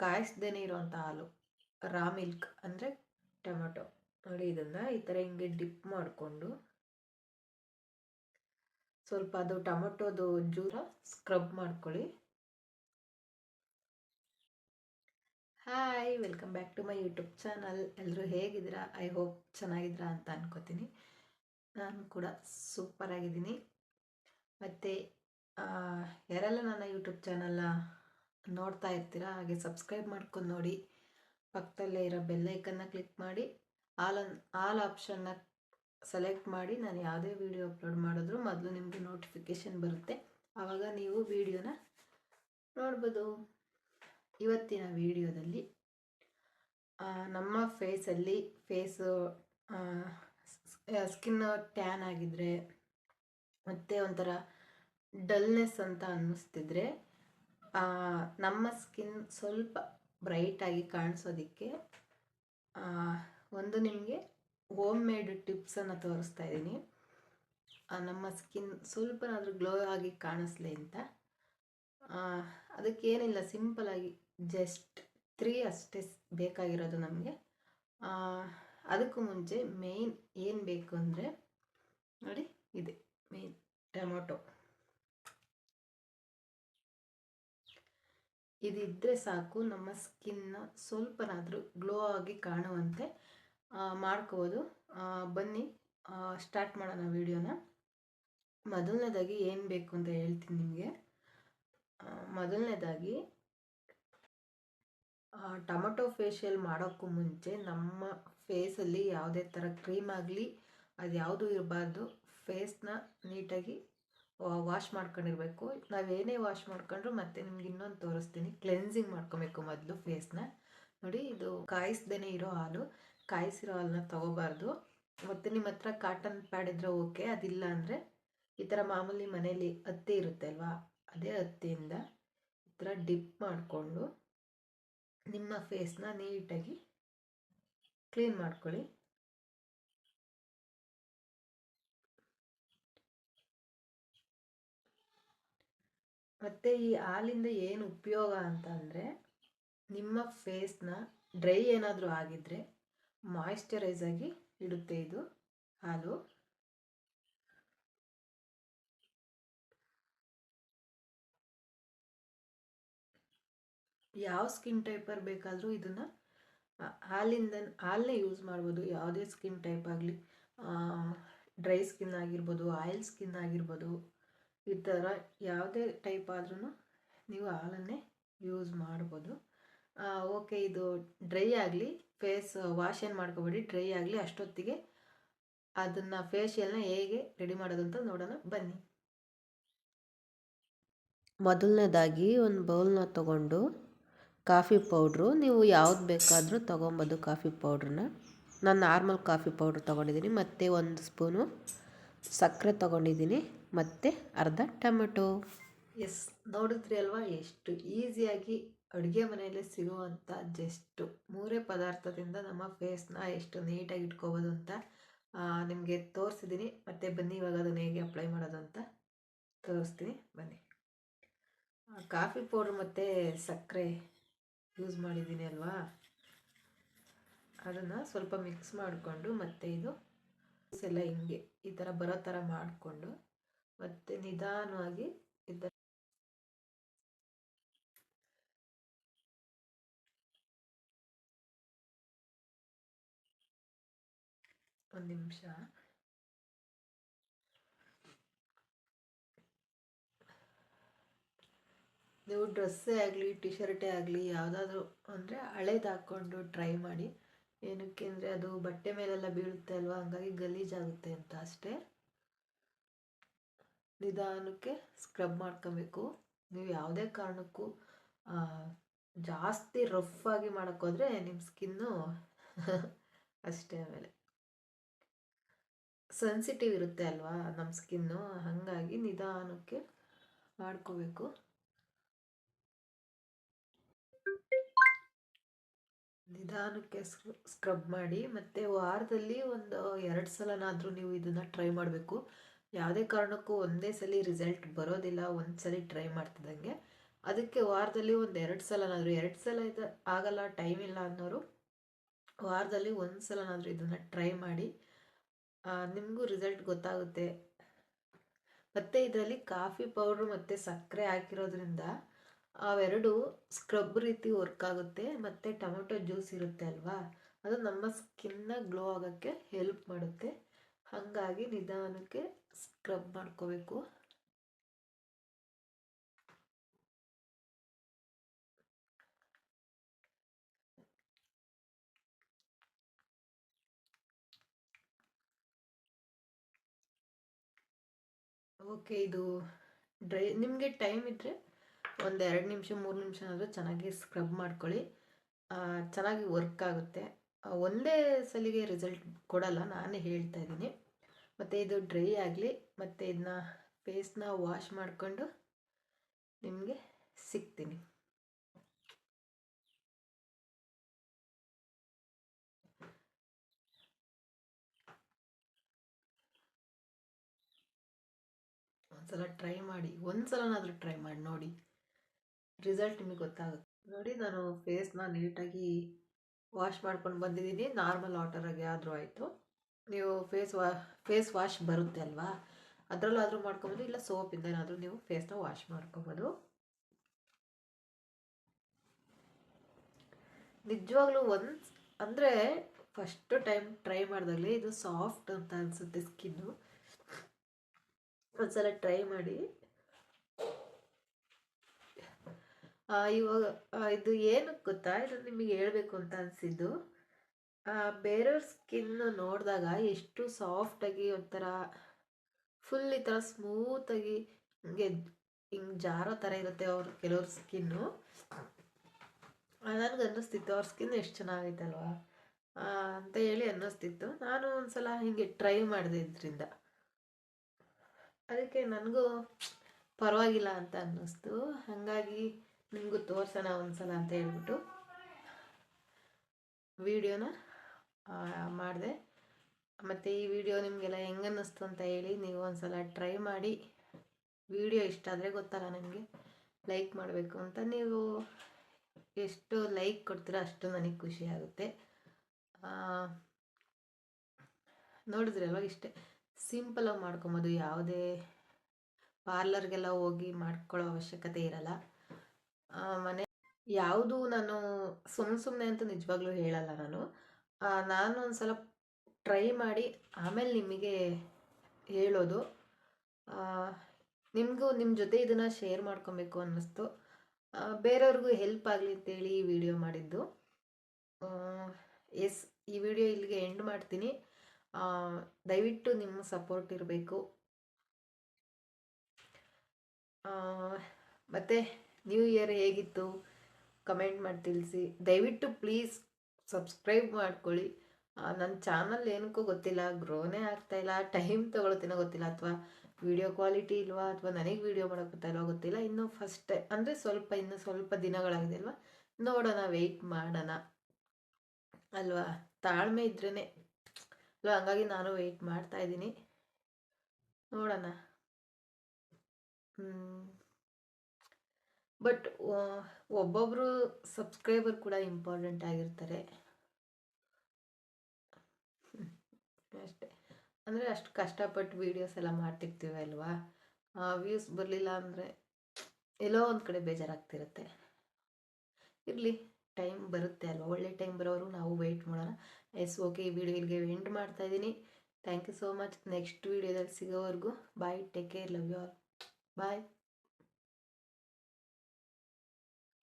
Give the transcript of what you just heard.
ಕಾಯಿಸ್ದೇನೆ ಇರೋವಂಥ ಹಾಲು, ರಾ ಮಿಲ್ಕ್ ಅಂದರೆ ಟೊಮೆಟೊ. ನೋಡಿ, ಇದನ್ನು ಈ ಥರ ಹಿಂಗೆ ಡಿಪ್ ಮಾಡಿಕೊಂಡು ಸ್ವಲ್ಪ ಅದು ಟೊಮೆಟೊದು ಜ್ಯೂಸ ಸ್ಕ್ರಬ್ ಮಾಡ್ಕೊಳ್ಳಿ. Hi, welcome back to my YouTube channel. ಎಲ್ಲರೂ ಹೇಗಿದ್ದೀರಾ? ಐ ಹೋಪ್ ಚೆನ್ನಾಗಿದ್ದೀರಾ ಅಂತ ಅನ್ಕೋತೀನಿ. ನಾನು ಕೂಡ ಸೂಪರ್ ಆಗಿದ್ದೀನಿ. ಮತ್ತು ಯಾರೆಲ್ಲ ನನ್ನ ಯೂಟ್ಯೂಬ್ ಚಾನಲ್ನ ನೋಡ್ತಾ ಇರ್ತೀರಾ ಹಾಗೆ ಸಬ್ಸ್ಕ್ರೈಬ್ ಮಾಡ್ಕೊಂಡು ನೋಡಿ. ಪಕ್ಕದಲ್ಲೇ ಇರೋ ಬೆಲ್ಲೈಕನ್ನ ಕ್ಲಿಕ್ ಮಾಡಿ ಆಲ್ ಆಪ್ಷನ್ನ ಸೆಲೆಕ್ಟ್ ಮಾಡಿ. ನಾನು ಯಾವುದೇ ವಿಡಿಯೋ ಅಪ್ಲೋಡ್ ಮಾಡಿದ್ರು ಮೊದಲು ನಿಮಗೆ ನೋಟಿಫಿಕೇಷನ್ ಬರುತ್ತೆ, ಆವಾಗ ನೀವು ವಿಡಿಯೋನ ನೋಡ್ಬೋದು. ಇವತ್ತಿನ ವಿಡಿಯೋದಲ್ಲಿ ನಮ್ಮ ಫೇಸು ಸ್ಕಿನ್ ಟ್ಯಾನ್ ಆಗಿದ್ರೆ ಮತ್ತು ಒಂಥರ ಡಲ್ನೆಸ್ ಅಂತ ಅನ್ನಿಸ್ತಿದ್ರೆ, ನಮ್ಮ ಸ್ಕಿನ್ ಸ್ವಲ್ಪ ಬ್ರೈಟಾಗಿ ಕಾಣಿಸೋದಕ್ಕೆ ಒಂದು ನಿಮಗೆ ಹೋಮ್ ಮೇಡ್ ಟಿಪ್ಸನ್ನು ತೋರಿಸ್ತಾ ಇದ್ದೀನಿ. ನಮ್ಮ ಸ್ಕಿನ್ ಸ್ವಲ್ಪನಾದರೂ ಗ್ಲೋ ಆಗಿ ಕಾಣಿಸ್ಲಿ ಅಂತ. ಅದಕ್ಕೇನಿಲ್ಲ, ಸಿಂಪಲಾಗಿ ಜಸ್ಟ್ 3 ಅಷ್ಟೇ ಬೇಕಾಗಿರೋದು ನಮಗೆ. ಅದಕ್ಕೂ ಮುಂಚೆ ಮೇಯ್ನ್ ಏನು ಬೇಕು ಅಂದರೆ ನೋಡಿ, ಇದೆ ಮೇಯ್ನ್ ಟೊಮೊಟೊ. ಇದಿದ್ದರೆ ಸಾಕು, ನಮ್ಮ ಸ್ಕಿನ್ನ ಸ್ವಲ್ಪನಾದರೂ ಗ್ಲೋ ಆಗಿ ಕಾಣುವಂತೆ ಮಾಡ್ಕೋಬೋದು. ಬನ್ನಿ ಸ್ಟಾರ್ಟ್ ಮಾಡೋಣ ವಿಡಿಯೋನ. ಮೊದಲನೇದಾಗಿ ಏನು ಬೇಕು ಅಂತ ಹೇಳ್ತೀನಿ ನಿಮಗೆ. ಮೊದಲನೇದಾಗಿ ಟೊಮೊಟೊ ಫೇಶಿಯಲ್ ಮಾಡೋಕ್ಕೂ ಮುಂಚೆ ನಮ್ಮ ಫೇಸಲ್ಲಿ ಯಾವುದೇ ಥರ ಕ್ರೀಮ್ ಆಗಲಿ ಅದು ಯಾವುದೂ ಇರಬಾರ್ದು. ಫೇಸ್ನ ನೀಟಾಗಿ ವಾಶ್ ಮಾಡ್ಕೊಂಡಿರ್ಬೇಕು. ನಾವೇನೇ ವಾಶ್ ಮಾಡ್ಕೊಂಡ್ರು ಮತ್ತೆ ನಿಮ್ಗೆ ಇನ್ನೊಂದು ತೋರಿಸ್ತೀನಿ. ಕ್ಲೆನ್ಸಿಂಗ್ ಮಾಡ್ಕೊಬೇಕು ಮೊದಲು ಫೇಸ್ನ. ನೋಡಿ, ಇದು ಕಾಯಿಸ್ದೇನೆ ಇರೋ ಹಾಲು, ಕಾಯಿಸಿರೋ ಹಾಲನ್ನ ತೊಗೋಬಾರ್ದು. ಮತ್ತು ನಿಮ್ಮ ಹತ್ರ ಕಾಟನ್ ಪ್ಯಾಡ್ ಇದ್ದರೆ ಓಕೆ, ಅದಿಲ್ಲ ಅಂದರೆ ಈ ಥರ ಮಾಮೂಲಿ ಮನೇಲಿ ಹತ್ತಿ ಇರುತ್ತೆ ಅಲ್ವಾ, ಅದೇ ಹತ್ತಿಯಿಂದ ಈ ಥರ ಡಿಪ್ ಮಾಡಿಕೊಂಡು ನಿಮ್ಮ ಫೇಸ್ನ ನೀಟಾಗಿ ಕ್ಲೀನ್ ಮಾಡ್ಕೊಳ್ಳಿ. ಮತ್ತು ಈ ಹಾಲಿಂದ ಏನು ಉಪಯೋಗ ಅಂತ ಅಂದರೆ, ನಿಮ್ಮ ಫೇಸ್ನ ಡ್ರೈ ಏನಾದರೂ ಆಗಿದ್ದರೆ ಮಾಯಿಶ್ಚರೈಸ್ ಆಗಿ ಇಡುತ್ತೆ ಇದು ಹಾಲು. ಯಾವ ಸ್ಕಿನ್ ಟೈಪರ್ ಬೇಕಾದರೂ ಇದನ್ನು ಹಾಲನ್ನೇ ಯೂಸ್ ಮಾಡ್ಬೋದು. ಯಾವುದೇ ಸ್ಕಿನ್ ಟೈಪ್ ಆಗಲಿ, ಡ್ರೈ ಸ್ಕಿನ್ ಆಗಿರ್ಬೋದು, ಆಯಿಲ್ ಸ್ಕಿನ್ ಆಗಿರ್ಬೋದು, ಈ ಥರ ಯಾವುದೇ ಟೈಪ್ ಆದ್ರೂ ನೀವು ಹಾಲನ್ನೇ ಯೂಸ್ ಮಾಡ್ಬೋದು. ಓಕೆ, ಇದು ಡ್ರೈ ಆಗಲಿ, ಫೇಸ್ ವಾಶ್ ಏನು ಮಾಡ್ಕೊಬೇಡಿ, ಡ್ರೈ ಆಗಲಿ. ಅಷ್ಟೊತ್ತಿಗೆ ಅದನ್ನು ಫೇಶಿಯಲ್ನ ಹೇಗೆ ರೆಡಿ ಮಾಡೋದು ಅಂತ ನೋಡೋಣ ಬನ್ನಿ. ಮೊದಲನೇದಾಗಿ ಒಂದು ಬೌಲ್ನ ತೊಗೊಂಡು ಕಾಫಿ ಪೌಡ್ರು, ನೀವು ಯಾವ್ದು ಬೇಕಾದರೂ ತೊಗೊಬೋದು ಕಾಫಿ ಪೌಡ್ರನ್ನ. ನಾನು ನಾರ್ಮಲ್ ಕಾಫಿ ಪೌಡ್ರ್ ತೊಗೊಂಡಿದ್ದೀನಿ, ಮತ್ತು 1 ಸ್ಪೂನು ಸಕ್ಕರೆ ತೊಗೊಂಡಿದ್ದೀನಿ, ಮತ್ತು ಅರ್ಧ ಟೊಮೆಟೊ. ಎಸ್, ನೋಡಿದ್ರಿ ಅಲ್ವಾ ಎಷ್ಟು ಈಸಿಯಾಗಿ ಅಡುಗೆ ಮನೆಯಲ್ಲೇ ಸಿಗುವಂಥ ಜಸ್ಟ್ 3 ಪದಾರ್ಥದಿಂದ ನಮ್ಮ ಫೇಸ್ನ ಎಷ್ಟು ನೀಟಾಗಿ ಇಟ್ಕೋಬೋದು ಅಂತ ನಿಮಗೆ ತೋರಿಸಿದ್ದೀನಿ. ಮತ್ತು ಬನ್ನಿ ಇವಾಗ ಅದನ್ನು ಹೇಗೆ ಅಪ್ಲೈ ಮಾಡೋದು ಅಂತ ತೋರಿಸ್ತೀನಿ ಬನ್ನಿ. ಕಾಫಿ ಪೌಡ್ರ್ ಮತ್ತು ಸಕ್ಕರೆ ಯೂಸ್ ಮಾಡಿದ್ದೀನಿ ಅಲ್ವಾ, ಅದನ್ನು ಸ್ವಲ್ಪ ಮಿಕ್ಸ್ ಮಾಡಿಕೊಂಡು, ಮತ್ತು ಇದು ಎಲ್ಲ ಹಿಂಗೆ ಈ ಥರ ಬರೋ ಥರ ಮಾಡಿಕೊಂಡು, ಮತ್ತು ನಿಧಾನವಾಗಿ ಇದ್ದ ಒಂದು ನಿಮಿಷ. ನೀವು ಡ್ರೆಸ್ಸೇ ಆಗಲಿ, ಟಿ ಶರ್ಟೇ ಆಗಲಿ, ಯಾವುದಾದ್ರೂ ಅಂದರೆ ಹಳೇದು ಹಾಕ್ಕೊಂಡು ಟ್ರೈ ಮಾಡಿ. ಏನಕ್ಕೆ ಅಂದರೆ ಅದು ಬಟ್ಟೆ ಮೇಲೆಲ್ಲ ಬೀಳುತ್ತೆ ಅಲ್ವಾ, ಹಂಗಾಗಿ ಗಲೀಜಾಗುತ್ತೆ ಅಂತ ಅಷ್ಟೇ. ನಿಧಾನಕ್ಕೆ ಸ್ಕ್ರಬ್ ಮಾಡ್ಕೊಬೇಕು. ನೀವು ಯಾವುದೇ ಕಾರಣಕ್ಕೂ ಜಾಸ್ತಿ ರಫ್ ಆಗಿ ಮಾಡೋಕ್ಕೋದ್ರೆ ನಿಮ್ಮ ಸ್ಕಿನ್ನು ಅಷ್ಟೇ. ಆಮೇಲೆ ಸೆನ್ಸಿಟಿವ್ ಇರುತ್ತೆ ಅಲ್ವಾ ನಮ್ಮ ಸ್ಕಿನ್ನು, ಹಾಗಾಗಿ ನಿಧಾನಕ್ಕೆ ಮಾಡ್ಕೋಬೇಕು. ನಿಧಾನಕ್ಕೆ ಸ್ಕ್ರಬ್ ಮಾಡಿ. ಮತ್ತು ವಾರದಲ್ಲಿ ಒಂದು 2 ಸಲನಾದರೂ ನೀವು ಇದನ್ನು ಟ್ರೈ ಮಾಡಬೇಕು. ಯಾವುದೇ ಕಾರಣಕ್ಕೂ ಒಂದೇ ಸಲ ರಿಸಲ್ಟ್ ಬರೋದಿಲ್ಲ, ಒಂದು ಸಲ ಟ್ರೈ ಮಾಡ್ತಿದ್ದಂಗೆ. ಅದಕ್ಕೆ ವಾರದಲ್ಲಿ ಒಂದು 2 ಸಲನಾದರೂ, 2 ಸಲ ಆಗಲ್ಲ, ಟೈಮ್ ಇಲ್ಲ ಅನ್ನೋರು ವಾರದಲ್ಲಿ 1 ಸಲನಾದರೂ ಇದನ್ನು ಟ್ರೈ ಮಾಡಿ. ನಿಮಗೂ ರಿಸಲ್ಟ್ ಗೊತ್ತಾಗುತ್ತೆ. ಮತ್ತು ಇದರಲ್ಲಿ ಕಾಫಿ ಪೌಡ್ರು ಮತ್ತು ಸಕ್ಕರೆ ಹಾಕಿರೋದ್ರಿಂದ ಅವೆರಡು ಸ್ಕ್ರಬ್ ರೀತಿ ವರ್ಕ್ ಆಗುತ್ತೆ. ಮತ್ತು ಟೊಮೆಟೊ ಜ್ಯೂಸ್ ಇರುತ್ತೆ ಅಲ್ವಾ, ಅದು ನಮ್ಮ ಸ್ಕಿನ್ನ ಗ್ಲೋ ಆಗೋಕ್ಕೆ ಹೆಲ್ಪ್ ಮಾಡುತ್ತೆ. ಹಾಗಾಗಿ ನಿಧಾನಕ್ಕೆ ಸ್ಕ್ರಬ್ ಮಾಡ್ಕೋಬೇಕು. ಓಕೆ, ಇದು ಡ್ರೈ, ನಿಮಗೆ ಟೈಮ್ ಇದ್ದರೆ ಒಂದು 2 ನಿಮಿಷ 3 ನಿಮಿಷನಾದರೂ ಚೆನ್ನಾಗಿ ಸ್ಕ್ರಬ್ ಮಾಡ್ಕೊಳ್ಳಿ. ಚೆನ್ನಾಗಿ ವರ್ಕ್ ಆಗುತ್ತೆ. ಒಂದೇ ಸಲಿಗೆ ರಿಸಲ್ಟ್ ಕೊಡಲ್ಲ, ನಾನೇ ಹೇಳ್ತಾ ಇದ್ದೀನಿ. ಮತ್ತು ಇದು ಡ್ರೈ ಆಗಲಿ, ಮತ್ತು ಇದನ್ನ ಫೇಸ್ನ ವಾಶ್ ಮಾಡಿಕೊಂಡು ನಿಮಗೆ ಸಿಗ್ತೀನಿ. ಒಂದ್ಸಲ ಟ್ರೈ ಮಾಡಿ, ಒಂದು ಸಲನಾದರೂ ಟ್ರೈ ಮಾಡಿ ನೋಡಿ, ರಿಸಲ್ಟ್ ನಿಮಗೆ ಗೊತ್ತಾಗುತ್ತೆ. ನೋಡಿ, ನಾನು ಫೇಸ್ನ ನೀಟಾಗಿ ವಾಶ್ ಮಾಡ್ಕೊಂಡು ಬಂದಿದ್ದೀನಿ. ನಾರ್ಮಲ್ ವಾಟರಾಗೆ ಆದರೂ ಆಯಿತು. ನೀವು ಫೇಸ್ ವಾಶ್ ಬರುತ್ತೆ ಅಲ್ವಾ, ಅದರಲ್ಲಾದರೂ ಮಾಡ್ಕೊಬೋದು, ಇಲ್ಲ ಸೋಪಿಂದ ಏನಾದರೂ ನೀವು ಫೇಸ್ನ ವಾಶ್ ಮಾಡ್ಕೊಬೋದು. ನಿಜವಾಗ್ಲೂ ಅಂದರೆ ಫಸ್ಟ್ ಟೈಮ್ ಟ್ರೈ ಮಾಡಿದಾಗಲೇ ಇದು ಸಾಫ್ಟ್ ಅಂತ ಅನಿಸುತ್ತೆ ಸ್ಕಿನ್ನು. ಒಂದ್ಸಲ ಟ್ರೈ ಮಾಡಿ. ಇವಾಗ ಇದು ಏನಕ್ಕೆ ಗೊತ್ತಾ, ಇದು ನಿಮಗೆ ಹೇಳಬೇಕು ಅಂತ ಅನಿಸಿದ್ದು. ಬೇರೆಯವ್ರ ಸ್ಕಿನ್ನು ನೋಡಿದಾಗ ಎಷ್ಟು ಸಾಫ್ಟಾಗಿ, ಒಂಥರ ಫುಲ್ ಈ ಥರ ಸ್ಮೂತಾಗಿ ಹಿಂಗೆ ಜಾರೋ ಥರ ಇರುತ್ತೆ ಕೆಲವ್ರ ಸ್ಕಿನ್ನು. ನನಗೆ ಅನ್ನಿಸ್ತಿತ್ತು ಅವ್ರ ಸ್ಕಿನ್ ಎಷ್ಟು ಚೆನ್ನಾಗೈತಲ್ವಾ ಅಂತ ಹೇಳಿ ಅನ್ನಿಸ್ತಿತ್ತು. ನಾನು ಒಂದ್ಸಲ ಹಿಂಗೆ ಟ್ರೈ ಮಾಡಿದೆ ಇದರಿಂದ, ಅದಕ್ಕೆ ನನಗೂ ಪರವಾಗಿಲ್ಲ ಅಂತ ಅನ್ನಿಸ್ತು. ಹಾಗಾಗಿ ನಿಮಗೂ ತೋರ್ಸೋಣ ಒಂದ್ಸಲ ಅಂತ ಹೇಳ್ಬಿಟ್ಟು ವಿಡಿಯೋನ ಮಾಡಿದೆ. ಮತ್ತು ಈ ವಿಡಿಯೋ ನಿಮಗೆಲ್ಲ ಹೆಂಗೆ ಅನ್ನಿಸ್ತು ಅಂತ ಹೇಳಿ ನೀವು ಒಂದ್ಸಲ ಟ್ರೈ ಮಾಡಿ. ವಿಡಿಯೋ ಇಷ್ಟ ಆದರೆ ಗೊತ್ತಲ್ಲ ನನಗೆ ಲೈಕ್ ಮಾಡಬೇಕು ಅಂತ. ನೀವು ಎಷ್ಟು ಲೈಕ್ ಕೊಡ್ತೀರೋ ಅಷ್ಟು ನನಗೆ ಖುಷಿ ಆಗುತ್ತೆ. ನೋಡಿದ್ರಲ್ವ, ಇಷ್ಟೇ ಸಿಂಪಲಾಗಿ ಮಾಡ್ಕೊಬೋದು. ಯಾವುದೇ ಪಾರ್ಲರ್ಗೆಲ್ಲ ಹೋಗಿ ಮಾಡ್ಕೊಳ್ಳೋ ಅವಶ್ಯಕತೆ ಇರಲ್ಲ. ಮನೆ ಯಾವುದು ನಾನು ಸುಮ್ಮನೆ ಅಂತೂ ನಿಜವಾಗ್ಲೂ ಹೇಳಲ್ಲ. ನಾನು ಒಂದ್ಸಲ ಟ್ರೈ ಮಾಡಿ ಆಮೇಲೆ ನಿಮಗೆ ಹೇಳೋದು. ನಿಮಗೂ ನಿಮ್ಮ ಜೊತೆ ಇದನ್ನು ಶೇರ್ ಮಾಡ್ಕೊಬೇಕು ಅನ್ನಿಸ್ತು, ಬೇರೆಯವ್ರಿಗೂ ಹೆಲ್ಪ್ ಆಗಲಿ ಅಂತೇಳಿ ಈ ವಿಡಿಯೋ ಮಾಡಿದ್ದು. ಈ ವಿಡಿಯೋ ಇಲ್ಲಿಗೆ ಎಂಡ್ ಮಾಡ್ತೀನಿ. ದಯವಿಟ್ಟು ನಿಮ್ಮ ಸಪೋರ್ಟ್ ಇರಬೇಕು. ಮತ್ತು ನ್ಯೂ ಇಯರ್ ಹೇಗಿತ್ತು ಕಮೆಂಟ್ ಮಾಡಿ ತಿಳಿಸಿ. ದಯವಿಟ್ಟು ಪ್ಲೀಸ್ ಸಬ್ಸ್ಕ್ರೈಬ್ ಮಾಡ್ಕೊಳ್ಳಿ. ನನ್ನ ಚಾನಲ್ ಏನಕ್ಕೂ ಗೊತ್ತಿಲ್ಲ, ಗ್ರೋನೇ ಆಗ್ತಾಯಿಲ್ಲ, ಟೈಮ್ ತೊಗೊಳ್ತೀನೋ ಗೊತ್ತಿಲ್ಲ, ಅಥವಾ ವಿಡಿಯೋ ಕ್ವಾಲಿಟಿ ಇಲ್ವಾ, ಅಥವಾ ನನಗೆ ವಿಡಿಯೋ ಮಾಡೋಕ್ಕೆ ಗೊತ್ತಾಯಿಲ್ವ ಗೊತ್ತಿಲ್ಲ. ಇನ್ನೂ ಫಸ್ಟ್ ಅಂದರೆ ಇನ್ನೂ ಸ್ವಲ್ಪ ದಿನಗಳಾಗಿದೆ ಅಲ್ವಾ, ನೋಡೋಣ, ವೆಯ್ಟ್ ಮಾಡೋಣ ಅಲ್ವಾ. ತಾಳ್ಮೆ ಇದ್ರೇ ಅಲ್ವಾ, ಹಂಗಾಗಿ ನಾನು ವೆಯ್ಟ್ ಮಾಡ್ತಾಯಿದ್ದೀನಿ, ನೋಡೋಣ. ಬಟ್ ಒಬ್ಬೊಬ್ಬರು ಸಬ್ಸ್ಕ್ರೈಬರ್ ಕೂಡ ಇಂಪಾರ್ಟೆಂಟ್ ಆಗಿರ್ತಾರೆ ಅಷ್ಟೇ. ಅಂದರೆ ಅಷ್ಟು ಕಷ್ಟಪಟ್ಟು ವೀಡಿಯೋಸ್ ಎಲ್ಲ ಮಾಡ್ತಿರ್ತೀವಿ ಅಲ್ವಾ, ವ್ಯೂಸ್ ಬರಲಿಲ್ಲ ಅಂದರೆ ಎಲ್ಲೋ ಒಂದು ಕಡೆ ಬೇಜಾರಾಗ್ತಿರುತ್ತೆ. ಇರಲಿ, ಟೈಮ್ ಬರುತ್ತೆ ಅಲ್ವಾ, ಒಳ್ಳೆ ಟೈಮ್ ಬರೋರು ನಾವು ವೆಯ್ಟ್ ಮಾಡೋಣ. ಓಕೆ, ಈ ವಿಡಿಯೋ ಇಲ್ಲಿಗೆ ಎಂಡ್ ಮಾಡ್ತಾಯಿದ್ದೀನಿ. Thank you so much. Next ವಿಡಿಯೋದಲ್ಲಿ ಸಿಗೋವರೆಗೂ bye, take care, love you all, bye.